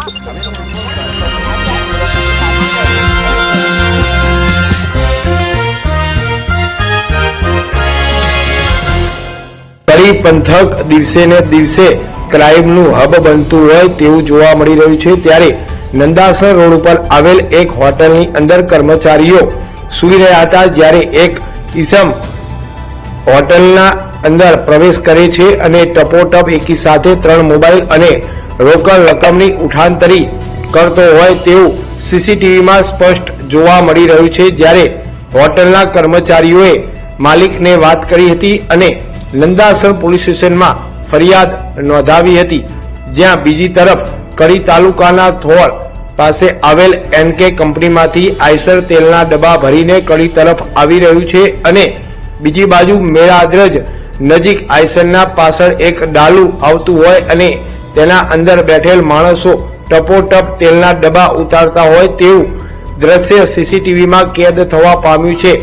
કડી પંથક દિવસે ને દિવસે ક્રાઇમનું હબ બનતું હોય તેવું જોવા મળી રહ્યું છે। ત્યારે નંદાસર રોડ ઉપર આવેલ એક હોટલની અંદર કર્મચારીઓ સૂઈ રહ્યા હતા, જ્યારે એક ઈસમ હોટલના અંદર પ્રવેશ કરે છે અને ટપોટપ એકી સાથે 3 મોબાઈલ અને રોકડ રકમની ઉઠાંતરી કરતો હોય તેવું સીસીટીવીમાં સ્પષ્ટ જોવા મળી રહ્યું છે। જ્યારે હોટલના કર્મચારીઓએ માલિકને વાત કરી હતી અને નંદાસર પોલીસ સ્ટેશનમાં ફરિયાદ નોંધાવી હતી, જ્યાં બીજી તરફ કડી તાલુકાના થોળ પાસે આવેલ એનકે કંપનીમાંથી આઈસર તેલના ડબ્બા ભરીને કડી તરફ આવી રહ્યું છે અને બીજી બાજુ મેળાદ્રજ નજીક આઈસરના પાછળ એક ડાલુ આવતું હોય અને તેના અંદર બેઠેલ માણસો ટપોટપ તેલના ડબ્બા ઉતારતા હોય તેવું દ્રશ્ય સીસીટીવીમાં કેદ થવા પામ્યું છે।